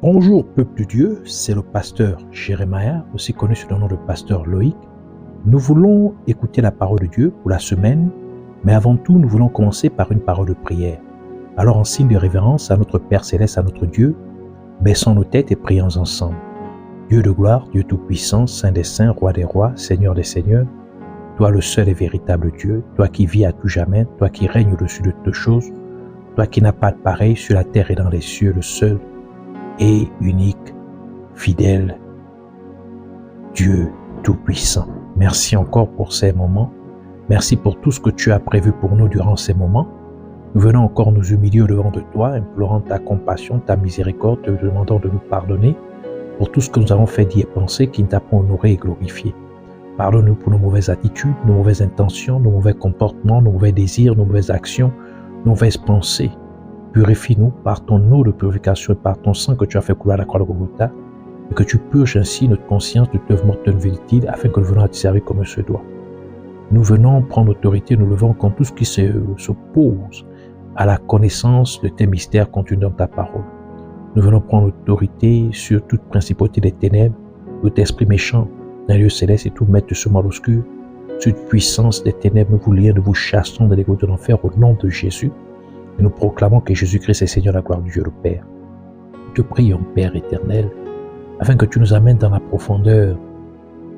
Bonjour peuple de Dieu, c'est le pasteur Jérémia, aussi connu sous le nom de pasteur Loïc. Nous voulons écouter la parole de Dieu pour la semaine, mais avant tout, nous voulons commencer par une parole de prière. Alors en signe de révérence à notre Père Céleste, à notre Dieu, baissons nos têtes et prions ensemble. Dieu de gloire, Dieu tout-puissant, Saint des saints, Roi des rois, Seigneur des seigneurs, toi le seul et véritable Dieu, toi qui vis à tout jamais, toi qui règnes au-dessus de toutes choses, toi qui n'as pas de pareil sur la terre et dans les cieux, le seul et unique, fidèle Dieu tout-puissant. Merci encore pour ces moments. Merci pour tout ce que tu as prévu pour nous durant ces moments. Nous venons encore nous humilier au-devant de toi, implorant ta compassion, ta miséricorde, te demandant de nous pardonner pour tout ce que nous avons fait, dit et pensé qui ne t'a pas honoré et glorifié. Pardonne-nous pour nos mauvaises attitudes, nos mauvaises intentions, nos mauvais comportements, nos mauvais désirs, nos mauvaises actions, nos mauvaises pensées. Purifie-nous par ton eau de purification et par ton sang que tu as fait couler à la croix de Golgotha, et que tu purges ainsi notre conscience de toute œuvre morte inutile, afin que nous venions à te servir comme se doit. Nous venons prendre autorité, nous levons contre tout ce qui s'oppose à la connaissance de tes mystères contenus dans ta parole. Nous venons prendre autorité sur toute principauté des ténèbres, tout esprit méchant dans les lieux célestes et tout maître de ce mal obscur, toute puissance des ténèbres, nous vous lions, nous vous chassons dans les grottes de l'enfer au nom de Jésus. Et nous proclamons que Jésus-Christ est Seigneur, la gloire de Dieu le Père. Nous te prions, Père éternel, afin que tu nous amènes dans la profondeur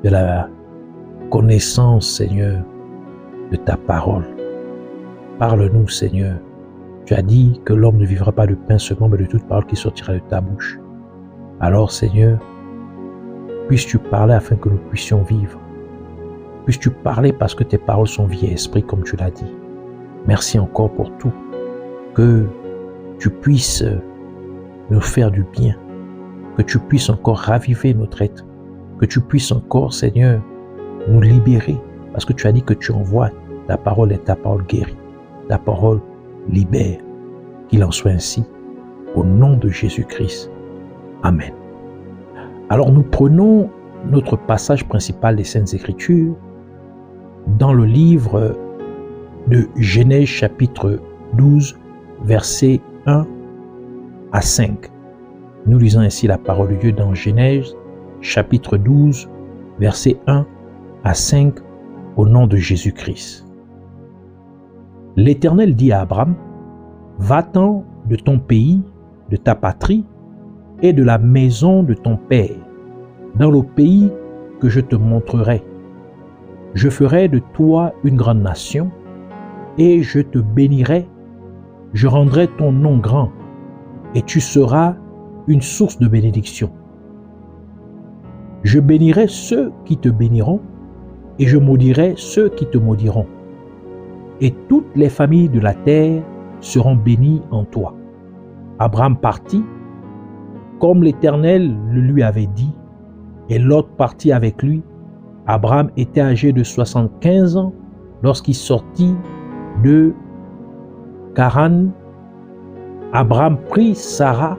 de la connaissance, Seigneur, de ta parole. Parle-nous, Seigneur. Tu as dit que l'homme ne vivra pas de pain seulement, mais de toute parole qui sortira de ta bouche. Alors, Seigneur, puisses-tu parler afin que nous puissions vivre. Puisses-tu parler parce que tes paroles sont vie et esprit, comme tu l'as dit. Merci encore pour tout. Que tu puisses nous faire du bien, que tu puisses encore raviver notre être, que tu puisses encore, Seigneur, nous libérer, parce que tu as dit que tu envoies ta parole et ta parole guérit, ta parole libère, qu'il en soit ainsi, au nom de Jésus-Christ. Amen. Alors nous prenons notre passage principal des Saintes Écritures dans le livre de Genèse chapitre 12, versets 1 à 5. Nous lisons ainsi la parole de Dieu dans Genèse, chapitre 12, versets 1 à 5, au nom de Jésus-Christ. L'Éternel dit à Abraham, « Va-t'en de ton pays, de ta patrie et de la maison de ton père, dans le pays que je te montrerai. Je ferai de toi une grande nation, et je te bénirai. Je rendrai ton nom grand, et tu seras une source de bénédiction. Je bénirai ceux qui te béniront, et je maudirai ceux qui te maudiront. Et toutes les familles de la terre seront bénies en toi. » Abraham partit, comme l'Éternel le lui avait dit, et Lot partit avec lui. Abraham était âgé de 75 ans lorsqu'il sortit de Charan. Abraham prit Sarah,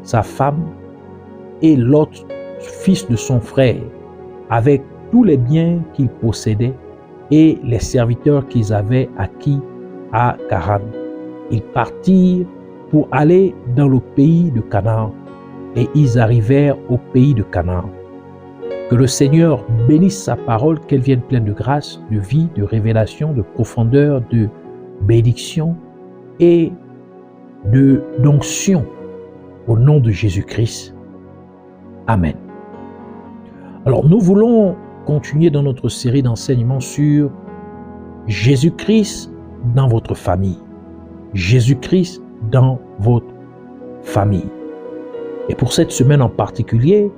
sa femme, et Lot, fils de son frère, avec tous les biens qu'ils possédaient et les serviteurs qu'ils avaient acquis à Charan. Ils partirent pour aller dans le pays de Canaan, et ils arrivèrent au pays de Canaan. Que le Seigneur bénisse sa parole, qu'elle vienne pleine de grâce, de vie, de révélation, de profondeur, de bénédiction et d'onction au nom de Jésus-Christ. Amen. Alors nous voulons continuer dans notre série d'enseignements sur Jésus-Christ dans votre famille. Jésus-Christ dans votre famille. Et pour cette semaine en particulier,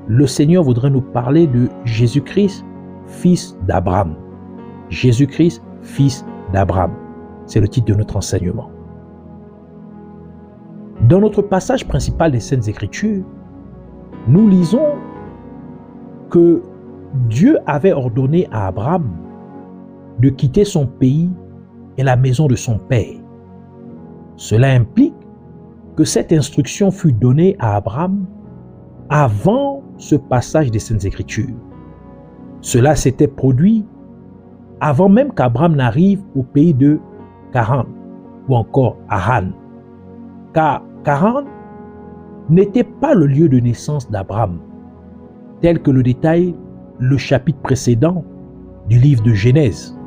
le Seigneur voudrait nous parler de Jésus-Christ, fils d'Abraham. Jésus-Christ, fils d'Abraham. C'est le titre de notre enseignement. Dans notre passage principal des Saintes Écritures, nous lisons que Dieu avait ordonné à Abraham de quitter son pays et la maison de son père. Cela implique que cette instruction fut donnée à Abraham avant ce passage des Saintes Écritures. Cela s'était produit avant même qu'Abraham n'arrive au pays de Charan ou encore Haran. Car Charan n'était pas le lieu de naissance d'Abraham, tel que le détaille le chapitre précédent du livre de Genèse.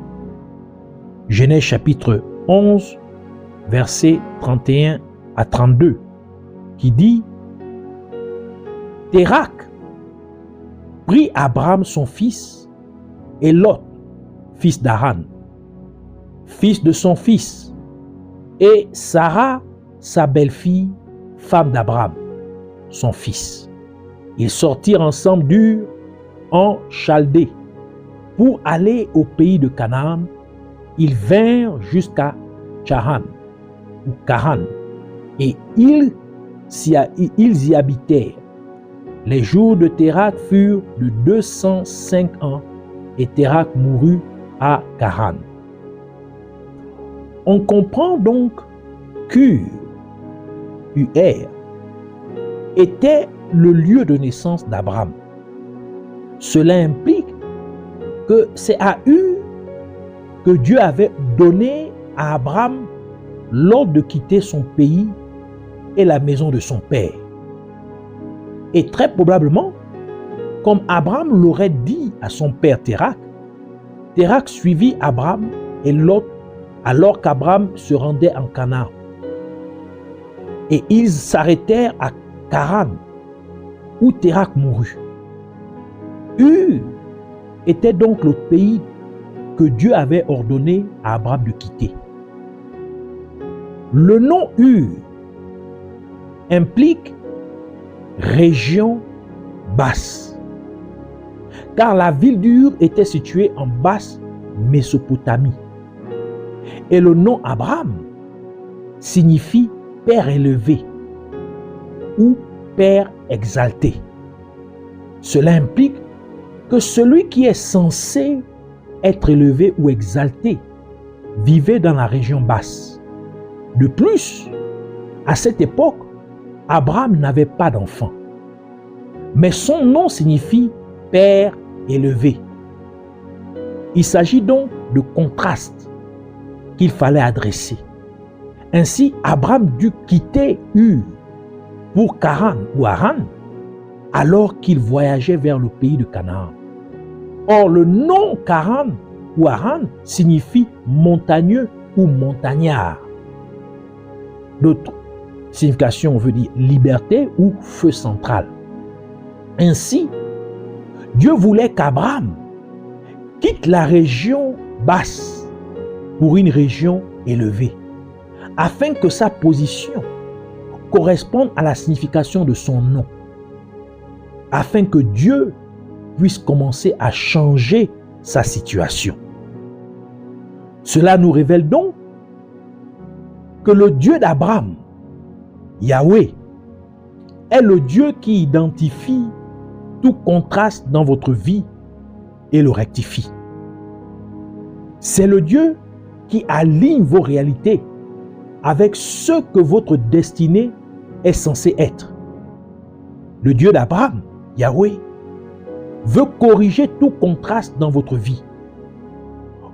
Genèse chapitre 11, versets 31 à 32, qui dit: Térakh prit Abraham son fils et Lot, fils d'Haran, fils de son fils, et Sarah, sa belle-fille, femme d'Abraham, son fils. Ils sortirent ensemble d'Ur en Chaldée pour aller au pays de Canaan. Ils vinrent jusqu'à Charan ou Charan et ils y habitèrent. Les jours de Térakh furent de 205 ans et Térakh mourut à Charan. On comprend donc qu'Ur était le lieu de naissance d'Abraham. Cela implique que c'est à Ur que Dieu avait donné à Abraham l'ordre de quitter son pays et la maison de son père. Et très probablement, comme Abraham l'aurait dit à son père Térakh, Térakh suivit Abraham et Lot alors qu'Abraham se rendait en Canaan. Et ils s'arrêtèrent à Charan, où Térakh mourut. Ur était donc le pays que Dieu avait ordonné à Abraham de quitter. Le nom Ur implique région basse, car la ville d'Ur était située en basse Mésopotamie. Et le nom Abraham signifie Père élevé ou Père exalté. Cela implique que celui qui est censé être élevé ou exalté vivait dans la région basse. De plus, à cette époque, Abraham n'avait pas d'enfant, mais son nom signifie Père élevé. Il s'agit donc de contrastes qu'il fallait adresser. Ainsi, Abraham dut quitter Ur pour Charan ou Haran alors qu'il voyageait vers le pays de Canaan. Or, le nom Charan ou Haran signifie montagneux ou montagnard. D'autres significations veut dire liberté ou feu central. Ainsi, Dieu voulait qu'Abraham quitte la région basse pour une région élevée, afin que sa position corresponde à la signification de son nom, afin que Dieu puisse commencer à changer sa situation. Cela nous révèle donc que le Dieu d'Abraham, Yahweh, est le Dieu qui identifie tout contraste dans votre vie et le rectifie. C'est le Dieu qui aligne vos réalités avec ce que votre destinée est censée être. Le Dieu d'Abraham, Yahweh, veut corriger tout contraste dans votre vie.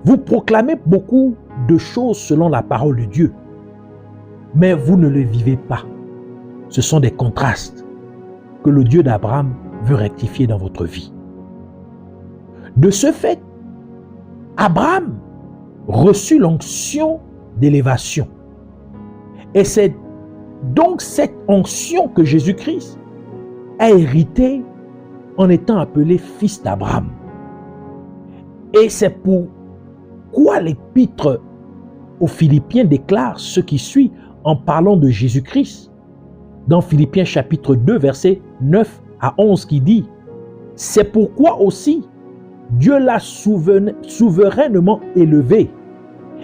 Vous proclamez beaucoup de choses selon la parole de Dieu, mais vous ne le vivez pas. Ce sont des contrastes que le Dieu d'Abraham veut rectifier dans votre vie. De ce fait, Abraham reçut l'onction d'élévation. Et c'est donc cette onction que Jésus-Christ a hérité en étant appelé fils d'Abraham. Et c'est pourquoi l'épître aux Philippiens déclare ce qui suit en parlant de Jésus-Christ. Dans Philippiens chapitre 2, versets 9 à 11 qui dit: c'est pourquoi aussi Dieu l'a souverainement élevé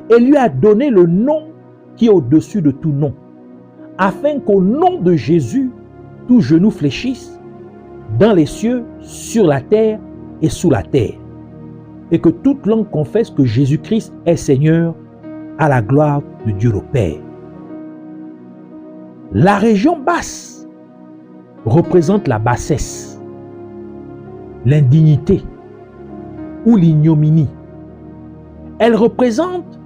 et lui a donné le nom qui est au-dessus de tout nom, afin qu'au nom de Jésus, tout genou fléchisse dans les cieux, sur la terre et sous la terre, et que toute langue confesse que Jésus-Christ est Seigneur, à la gloire de Dieu le Père. La région basse représente la bassesse, l'indignité ou l'ignominie. Elle représente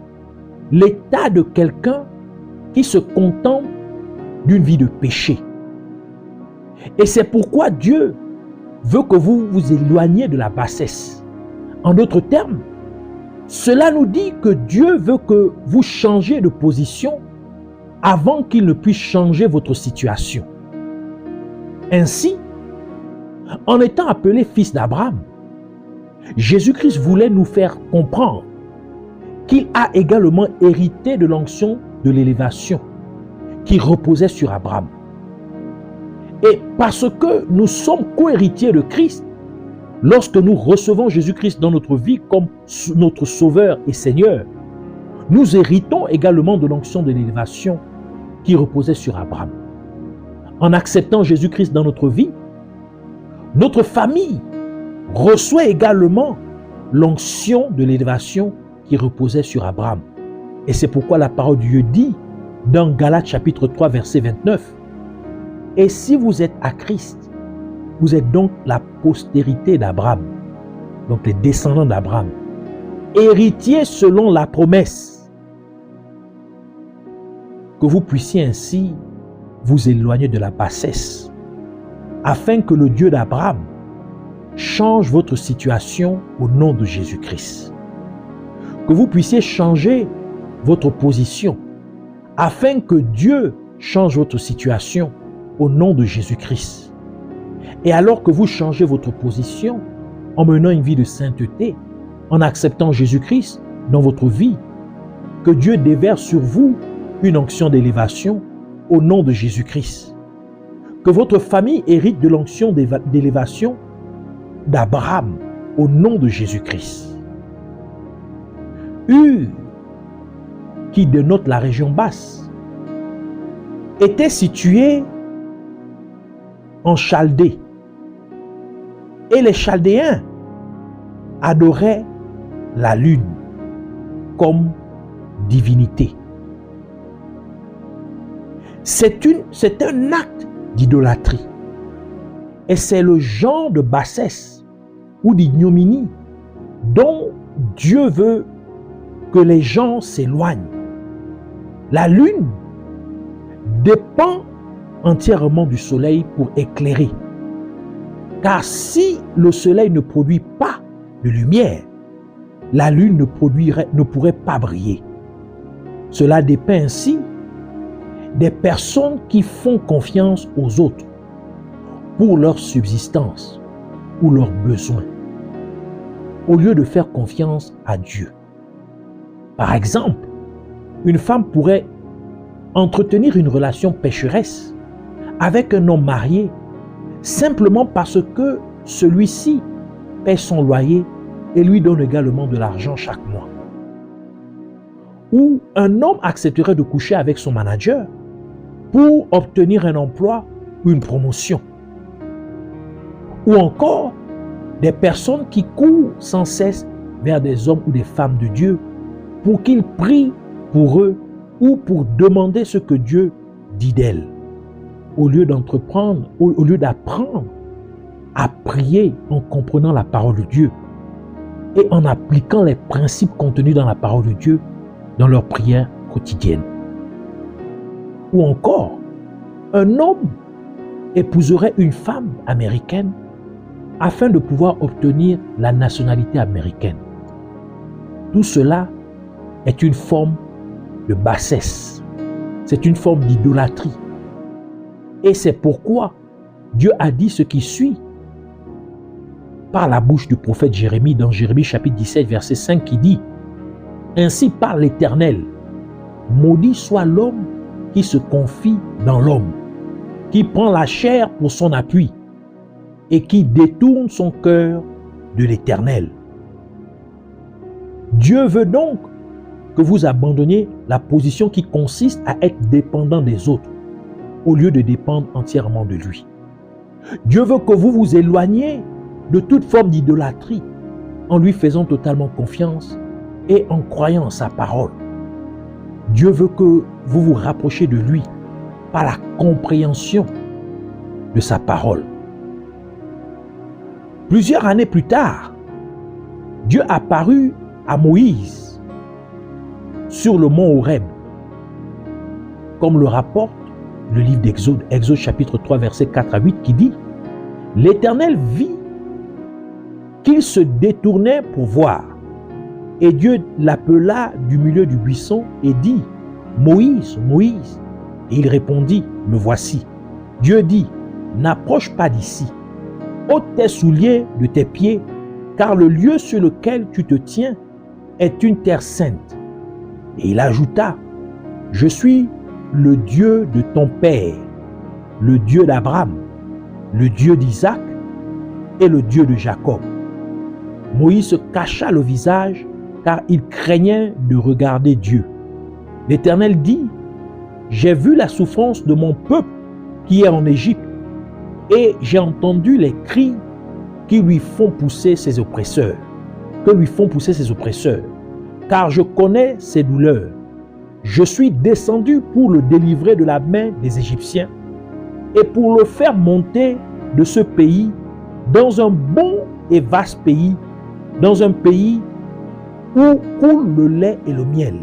l'état de quelqu'un qui se contente d'une vie de péché. Et c'est pourquoi Dieu veut que vous vous éloigniez de la bassesse. En d'autres termes, cela nous dit que Dieu veut que vous changiez de position avant qu'il ne puisse changer votre situation. Ainsi, en étant appelé fils d'Abraham, Jésus-Christ voulait nous faire comprendre qu'il a également hérité de l'onction de l'élévation qui reposait sur Abraham. Et parce que nous sommes co-héritiers de Christ, lorsque nous recevons Jésus-Christ dans notre vie comme notre Sauveur et Seigneur, nous héritons également de l'onction de l'élévation qui reposait sur Abraham. En acceptant Jésus-Christ dans notre vie, notre famille reçoit également l'onction de l'élévation qui reposait sur Abraham. Et c'est pourquoi la parole de Dieu dit dans Galates chapitre 3 verset 29, « Et si vous êtes à Christ, vous êtes donc la postérité d'Abraham, donc les descendants d'Abraham, héritiers selon la promesse, que vous puissiez ainsi vous éloigner de la bassesse, afin que le Dieu d'Abraham change votre situation au nom de Jésus-Christ. Que vous puissiez changer votre position, afin que Dieu change votre situation au nom de Jésus-Christ. Et alors que vous changez votre position, en menant une vie de sainteté, en acceptant Jésus-Christ dans votre vie, que Dieu déverse sur vous une onction d'élévation au nom de Jésus-Christ. Que votre famille hérite de l'onction d'élévation d'Abraham au nom de Jésus-Christ. Ur, qui dénote la région basse, était situé en Chaldée. Et les Chaldéens adoraient la lune comme divinité. C'est un acte d'idolâtrie. Et c'est le genre de bassesse ou d'ignominie dont Dieu veut que les gens s'éloignent. La lune dépend entièrement du soleil pour éclairer. Car si le soleil ne produit pas de lumière, la lune ne pourrait pas briller. Cela dépend ainsi des personnes qui font confiance aux autres pour leur subsistance ou leurs besoins, au lieu de faire confiance à Dieu. Par exemple, une femme pourrait entretenir une relation pécheresse avec un homme marié simplement parce que celui-ci paie son loyer et lui donne également de l'argent chaque mois. Ou un homme accepterait de coucher avec son manager pour obtenir un emploi ou une promotion. Ou encore des personnes qui courent sans cesse vers des hommes ou des femmes de Dieu pour qu'ils prient pour eux ou pour demander ce que Dieu dit d'elles, au lieu d'apprendre à prier en comprenant la parole de Dieu et en appliquant les principes contenus dans la parole de Dieu dans leur prière quotidienne. Ou encore, un homme épouserait une femme américaine afin de pouvoir obtenir la nationalité américaine. Tout cela est une forme de bassesse. C'est une forme d'idolâtrie. Et c'est pourquoi Dieu a dit ce qui suit par la bouche du prophète Jérémie dans Jérémie chapitre 17 verset 5 qui dit « Ainsi parle l'Éternel, maudit soit l'homme qui se confie dans l'homme, qui prend la chair pour son appui et qui détourne son cœur de l'Éternel. » Dieu veut donc que vous abandonniez la position qui consiste à être dépendant des autres au lieu de dépendre entièrement de lui. Dieu veut que vous vous éloigniez de toute forme d'idolâtrie en lui faisant totalement confiance et en croyant en sa parole. Dieu veut que vous vous rapprochiez de lui par la compréhension de sa parole. Plusieurs années plus tard, Dieu apparut à Moïse sur le mont Horeb, comme le rapporte le livre d'Exode, Exode chapitre 3, versets 4 à 8, qui dit « L'Éternel vit qu'il se détournait pour voir. Et Dieu l'appela du milieu du buisson et dit « Moïse, Moïse !» Et il répondit « Me voici. » Dieu dit « N'approche pas d'ici. Ôte tes souliers de tes pieds, car le lieu sur lequel tu te tiens est une terre sainte. » Et il ajouta « Je suis le Dieu de ton père, le Dieu d'Abraham, le Dieu d'Isaac et le Dieu de Jacob. » Moïse se cacha le visage car il craignait de regarder Dieu. L'Éternel dit « J'ai vu la souffrance de mon peuple qui est en Égypte et j'ai entendu les cris qui lui font pousser ses oppresseurs, car je connais ses douleurs. Je suis descendu pour le délivrer de la main des Égyptiens et pour le faire monter de ce pays dans un bon et vaste pays, dans un pays où coule le lait et le miel,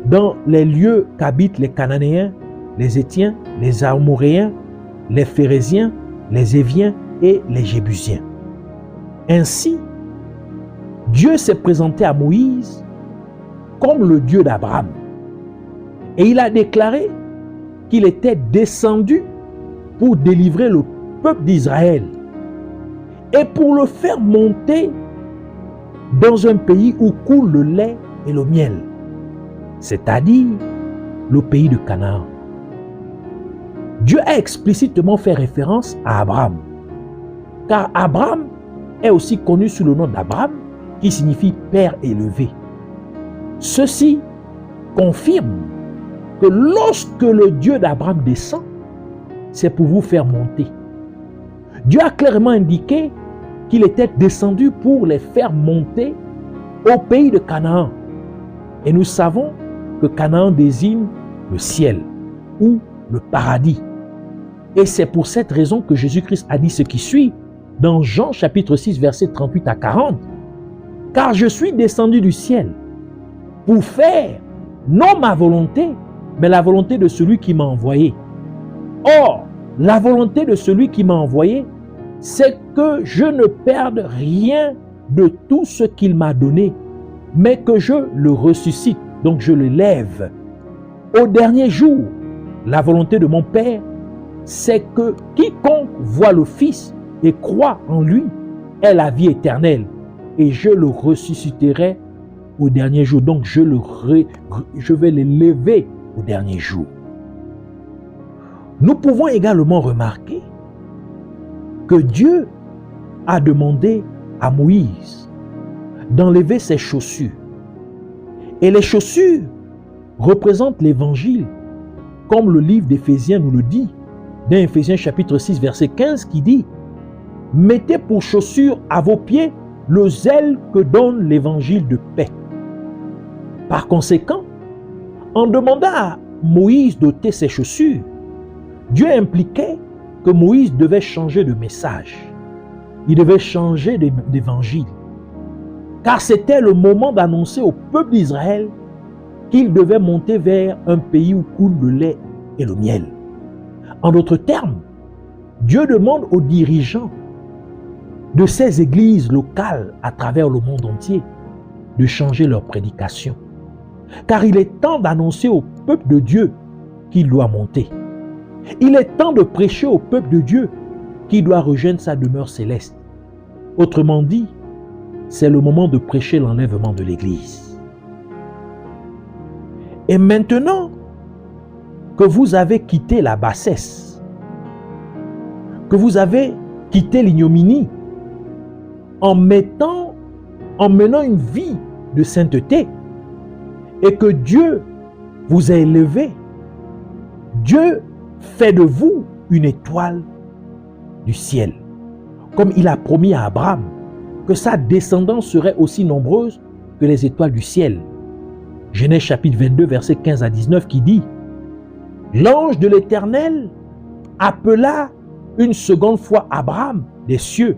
dans les lieux qu'habitent les Cananéens, les Hétiens, les Amoréens, les Phéréziens, les Éviens et les Jébusiens. Ainsi, Dieu s'est présenté à Moïse comme le Dieu d'Abraham. Et il a déclaré qu'il était descendu pour délivrer le peuple d'Israël et pour le faire monter dans un pays où coule le lait et le miel, c'est-à-dire le pays de Canaan. Dieu a explicitement fait référence à Abraham, car Abraham est aussi connu sous le nom d'Abraham, qui signifie Père élevé. Ceci confirme que lorsque le Dieu d'Abraham descend, c'est pour vous faire monter. Dieu a clairement indiqué qu'il était descendu pour les faire monter au pays de Canaan. Et nous savons que Canaan désigne le ciel ou le paradis. Et c'est pour cette raison que Jésus-Christ a dit ce qui suit dans Jean chapitre 6, versets 38 à 40. « Car je suis descendu du ciel pour faire non ma volonté, mais la volonté de celui qui m'a envoyé. Or, la volonté de celui qui m'a envoyé, c'est que je ne perde rien de tout ce qu'il m'a donné, mais que je le ressuscite, donc je le lève. Au dernier jour, la volonté de mon Père, c'est que quiconque voit le Fils et croit en lui ait la vie éternelle, et je le ressusciterai au dernier jour. Donc je vais l'élever au dernier jour. Nous pouvons également remarquer que Dieu a demandé à Moïse d'enlever ses chaussures. Et les chaussures représentent l'évangile, comme le livre d'Éphésiens nous le dit, dans Éphésiens chapitre 6, verset 15, qui dit « Mettez pour chaussure à vos pieds le zèle que donne l'évangile de paix. » Par conséquent, en demandant à Moïse d'ôter ses chaussures, Dieu impliquait que Moïse devait changer de message. Il devait changer d'évangile. Car c'était le moment d'annoncer au peuple d'Israël qu'il devait monter vers un pays où coule le lait et le miel. En d'autres termes, Dieu demande aux dirigeants de ces églises locales à travers le monde entier de changer leur prédication. Car il est temps d'annoncer au peuple de Dieu qu'il doit monter. Il est temps de prêcher au peuple de Dieu qui doit rejoindre sa demeure céleste. Autrement dit, c'est le moment de prêcher l'enlèvement de l'Église. Et maintenant que vous avez quitté la bassesse, que vous avez quitté l'ignominie, en menant une vie de sainteté, et que Dieu vous a élevé, Dieu fait de vous une étoile du ciel, comme il a promis à Abraham que sa descendance serait aussi nombreuse que les étoiles du ciel. Genèse chapitre 22, versets 15 à 19 qui dit « L'ange de l'Éternel appela une seconde fois Abraham des cieux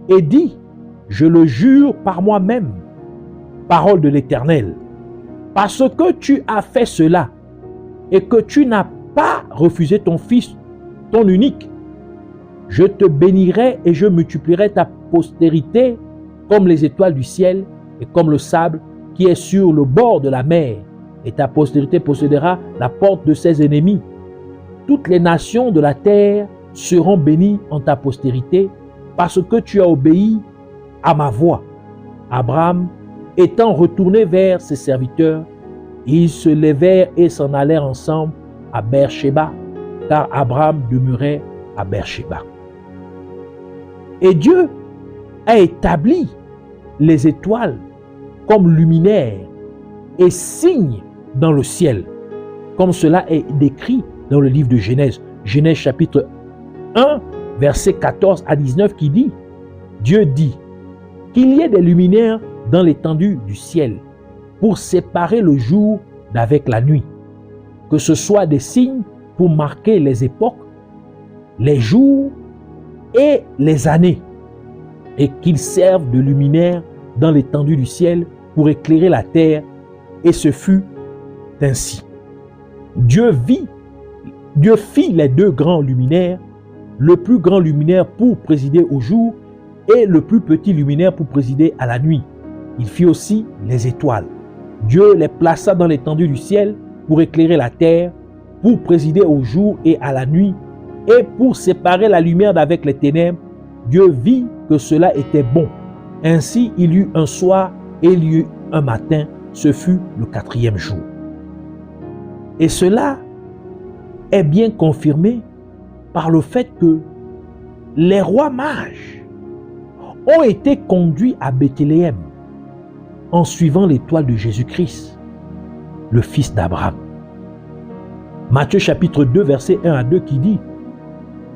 et dit « Je le jure par moi-même, parole de l'Éternel, parce que tu as fait cela et que tu n'as pas refuser ton fils, ton unique. Je te bénirai et je multiplierai ta postérité comme les étoiles du ciel et comme le sable qui est sur le bord de la mer. Et ta postérité possédera la porte de ses ennemis. Toutes les nations de la terre seront bénies en ta postérité parce que tu as obéi à ma voix. Abraham, étant retourné vers ses serviteurs, ils se levèrent et s'en allèrent ensemble à Beersheba, car Abraham demeurait à Beersheba. Et Dieu a établi les étoiles comme luminaires et signes dans le ciel, comme cela est décrit dans le livre de Genèse. Genèse chapitre 1, versets 14 à 19 qui dit, Dieu dit qu'il y ait des luminaires dans l'étendue du ciel pour séparer le jour d'avec la nuit, que ce soit des signes pour marquer les époques, les jours et les années, et qu'ils servent de luminaires dans l'étendue du ciel pour éclairer la terre, et ce fut ainsi. Dieu fit les deux grands luminaires, le plus grand luminaire pour présider au jour et le plus petit luminaire pour présider à la nuit. Il fit aussi les étoiles. Dieu les plaça dans l'étendue du ciel pour éclairer la terre, pour présider au jour et à la nuit, et pour séparer la lumière d'avec les ténèbres. Dieu vit que cela était bon. Ainsi il y eut un soir et il y eut un matin, ce fut le 4e jour. Et cela est bien confirmé par le fait que les rois mages ont été conduits à Bethléem en suivant l'étoile de Jésus-Christ, le fils d'Abraham. Matthieu chapitre 2, verset 1 à 2 qui dit,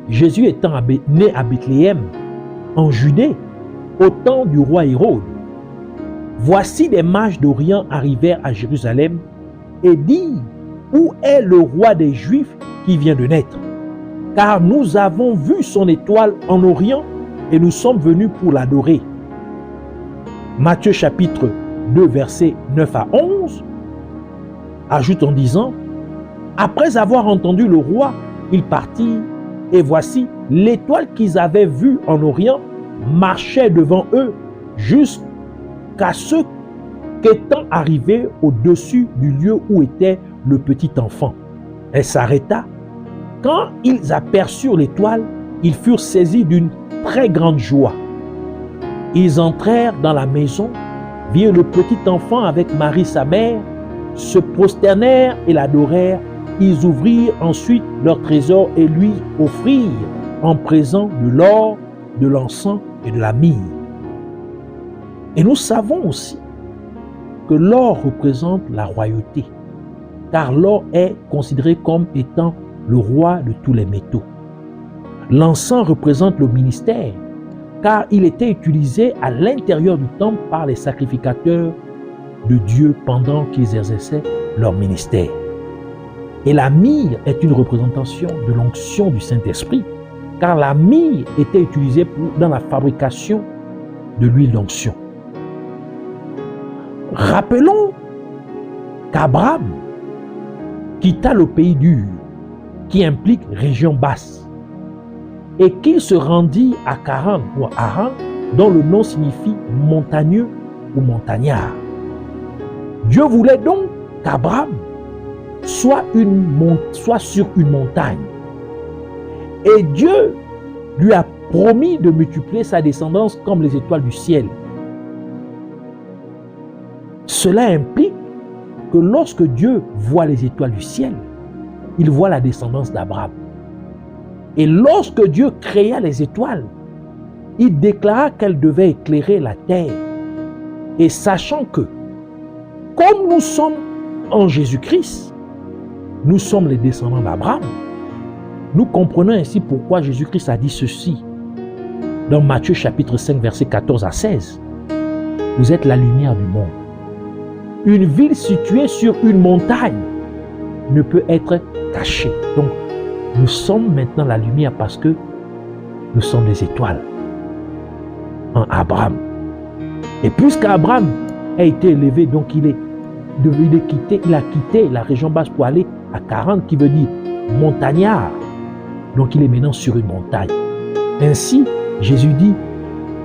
Jésus étant né à Bethléem, en Judée, au temps du roi Hérode, voici des mages d'Orient arrivèrent à Jérusalem et dirent, où est le roi des Juifs qui vient de naître? Car nous avons vu son étoile en Orient et nous sommes venus pour l'adorer. Matthieu chapitre 2, versets 9 à 11, ajoute en disant, après avoir entendu le roi, ils partirent, et voici l'étoile qu'ils avaient vue en Orient marchait devant eux jusqu'à ce qu'étant arrivés au-dessus du lieu où était le petit enfant. Elle s'arrêta. Quand ils aperçurent l'étoile, ils furent saisis d'une très grande joie. Ils entrèrent dans la maison, virent le petit enfant avec Marie sa mère, se prosternèrent et l'adorèrent. Ils ouvrirent ensuite leur trésor et lui offrirent en présent de l'or, de l'encens et de la myrrhe. Et nous savons aussi que l'or représente la royauté, car l'or est considéré comme étant le roi de tous les métaux. L'encens représente le ministère, car il était utilisé à l'intérieur du temple par les sacrificateurs de Dieu pendant qu'ils exerçaient leur ministère. Et la myrrhe est une représentation de l'onction du Saint-Esprit, car la myrrhe était utilisée dans la fabrication de l'huile d'onction. Rappelons qu'Abraham quitta le pays d'Ur, qui implique région basse, et qu'il se rendit à Charan ou à Haran, dont le nom signifie montagneux ou montagnard. Dieu voulait donc qu'Abraham soit sur une montagne. Et Dieu lui a promis de multiplier sa descendance comme les étoiles du ciel. Cela implique que lorsque Dieu voit les étoiles du ciel, il voit la descendance d'Abraham. Et lorsque Dieu créa les étoiles, il déclara qu'elles devaient éclairer la terre. Et sachant que, comme nous sommes en Jésus-Christ, nous sommes les descendants d'Abraham, nous comprenons ainsi pourquoi Jésus-Christ a dit ceci dans Matthieu chapitre 5, versets 14 à 16. Vous êtes la lumière du monde. Une ville située sur une montagne ne peut être cachée. Donc, nous sommes maintenant la lumière parce que nous sommes des étoiles en Abraham. Et puisqu'Abraham a été élevé, donc il a quitté la région basse pour aller à Charan, qui veut dire montagnard. Donc il est maintenant sur une montagne. Ainsi, Jésus dit,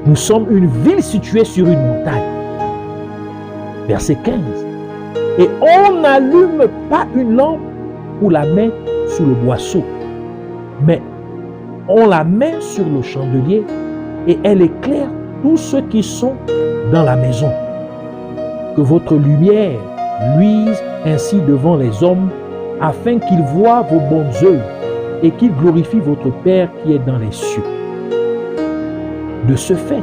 nous sommes une ville située sur une montagne. Verset 15. Et on n'allume pas une lampe pour la mettre sous le boisseau, mais on la met sur le chandelier et elle éclaire tous ceux qui sont dans la maison. Que votre lumière luise ainsi devant les hommes, afin qu'ils voient vos bonnes œuvres et qu'ils glorifient votre Père qui est dans les cieux. De ce fait,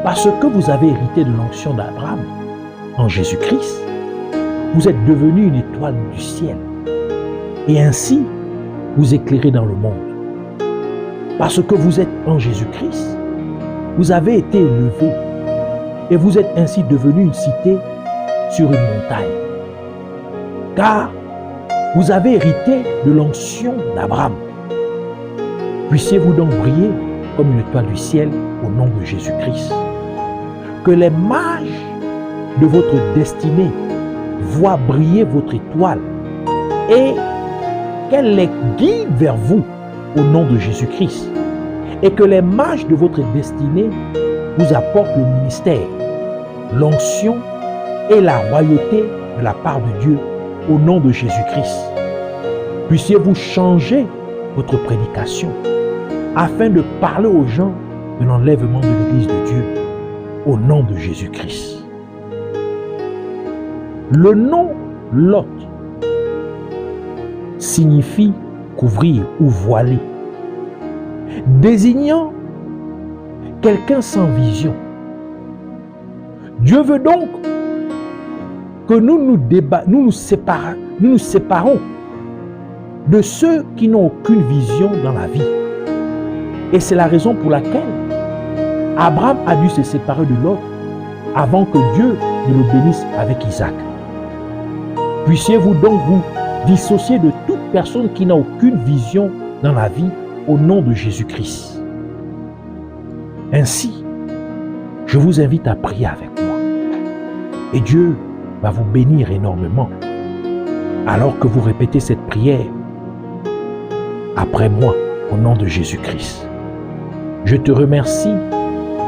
parce que vous avez hérité de l'onction d'Abraham en Jésus-Christ, vous êtes devenu une étoile du ciel. Et ainsi, vous éclairez dans le monde. Parce que vous êtes en Jésus-Christ, vous avez été élevés et vous êtes ainsi devenu une cité sur une montagne. Car vous avez hérité de l'onction d'Abraham. Puissiez-vous donc briller comme une étoile du ciel au nom de Jésus-Christ. Que les mages de votre destinée voient briller votre étoile et qu'elle les guide vers vous au nom de Jésus-Christ. Et que les mages de votre destinée vous apportent le ministère, l'onction et la royauté de la part de Dieu au nom de Jésus-Christ. Puissiez-vous changer votre prédication afin de parler aux gens de l'enlèvement de l'Église de Dieu au nom de Jésus-Christ. Le nom Lot signifie couvrir ou voiler, désignant quelqu'un sans vision. Dieu veut donc que nous nous séparons de ceux qui n'ont aucune vision dans la vie. Et c'est la raison pour laquelle Abraham a dû se séparer de Lot avant que Dieu ne le bénisse avec Isaac. Puissiez-vous donc vous dissocier de toute personne qui n'a aucune vision dans la vie au nom de Jésus-Christ. Ainsi, je vous invite à prier avec moi. Et Dieu va vous bénir énormément alors que vous répétez cette prière après moi au nom de Jésus-Christ. Je te remercie,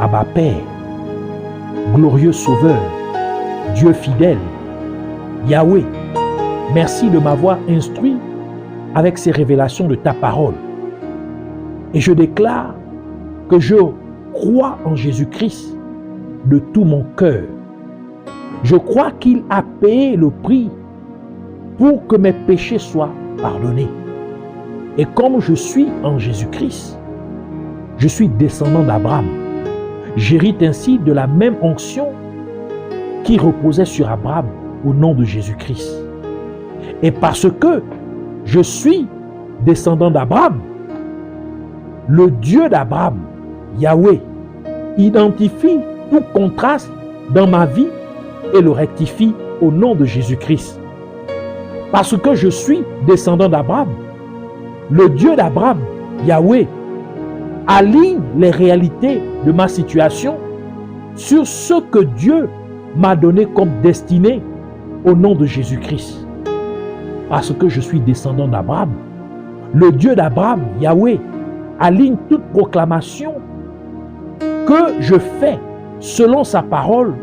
Abba Père, glorieux Sauveur, Dieu fidèle, Yahweh. Merci de m'avoir instruit avec ces révélations de ta parole. Et je déclare que je crois en Jésus-Christ de tout mon cœur. Je crois qu'il a payé le prix pour que mes péchés soient pardonnés. Et comme je suis en Jésus-Christ, je suis descendant d'Abraham. J'hérite ainsi de la même onction qui reposait sur Abraham au nom de Jésus-Christ. Et parce que je suis descendant d'Abraham, le Dieu d'Abraham, Yahweh, identifie tout contraste dans ma vie et le rectifie au nom de Jésus-Christ. Parce que je suis descendant d'Abraham, le Dieu d'Abraham, Yahweh, aligne les réalités de ma situation sur ce que Dieu m'a donné comme destinée au nom de Jésus-Christ. Parce que je suis descendant d'Abraham, le Dieu d'Abraham, Yahweh, aligne toute proclamation que je fais selon sa parole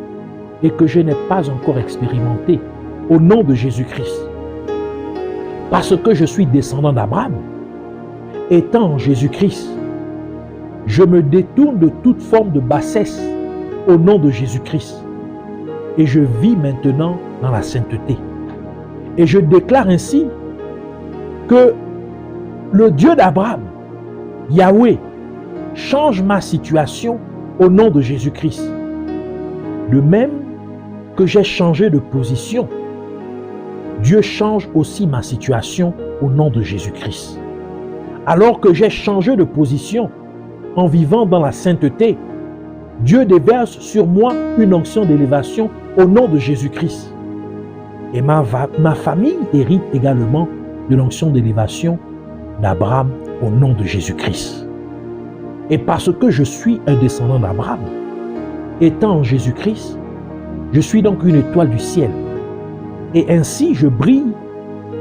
et que je n'ai pas encore expérimenté au nom de Jésus-Christ. Parce que je suis descendant d'Abraham, étant en Jésus-Christ, je me détourne de toute forme de bassesse au nom de Jésus-Christ et je vis maintenant dans la sainteté. Et je déclare ainsi que le Dieu d'Abraham, Yahweh, change ma situation au nom de Jésus-Christ. De même que j'ai changé de position, Dieu change aussi ma situation au nom de Jésus-Christ. Alors que j'ai changé de position en vivant dans la sainteté, Dieu déverse sur moi une onction d'élévation au nom de Jésus-Christ. Et ma famille hérite également de l'onction d'élévation d'Abraham au nom de Jésus-Christ. Et parce que je suis un descendant d'Abraham, étant en Jésus-Christ, je suis donc une étoile du ciel. Et ainsi je brille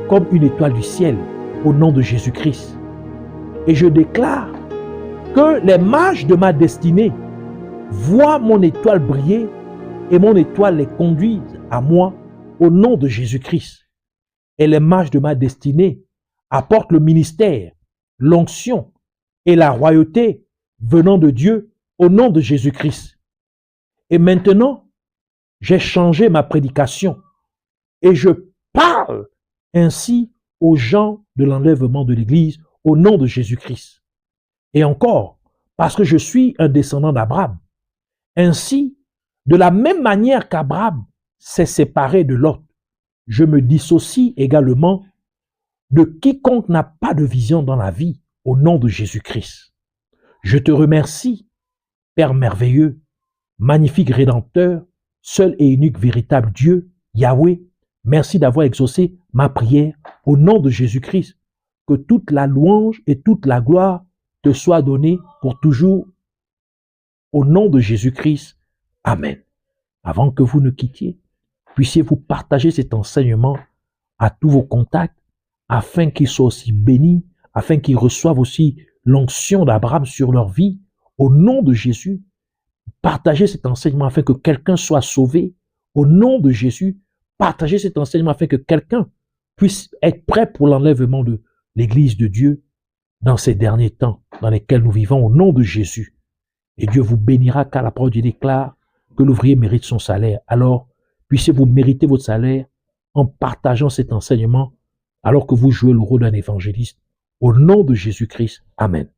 comme une étoile du ciel au nom de Jésus-Christ. Et je déclare que les mages de ma destinée voient mon étoile briller et mon étoile les conduise à moi au nom de Jésus-Christ. Et les mages de ma destinée apportent le ministère, l'onction et la royauté venant de Dieu au nom de Jésus-Christ. Et maintenant, j'ai changé ma prédication et je parle ainsi aux gens de l'enlèvement de l'Église au nom de Jésus-Christ. Et encore, parce que je suis un descendant d'Abraham. Ainsi, de la même manière qu'Abraham s'est séparé de Lot, je me dissocie également de quiconque n'a pas de vision dans la vie au nom de Jésus-Christ. Je te remercie, Père merveilleux, magnifique Rédempteur, seul et unique véritable Dieu, Yahweh. Merci d'avoir exaucé ma prière au nom de Jésus-Christ. Que toute la louange et toute la gloire te soient données pour toujours au nom de Jésus-Christ. Amen. Avant que vous ne quittiez, puissiez-vous partager cet enseignement à tous vos contacts afin qu'ils soient aussi bénis, afin qu'ils reçoivent aussi l'onction d'Abraham sur leur vie. Au nom de Jésus, partagez cet enseignement afin que quelqu'un soit sauvé. Au nom de Jésus, partagez cet enseignement afin que quelqu'un puisse être prêt pour l'enlèvement de l'Église de Dieu dans ces derniers temps dans lesquels nous vivons au nom de Jésus. Et Dieu vous bénira car la parole de Dieu déclare que l'ouvrier mérite son salaire. Alors, puissiez-vous mériter votre salaire en partageant cet enseignement alors que vous jouez le rôle d'un évangéliste. Au nom de Jésus-Christ. Amen.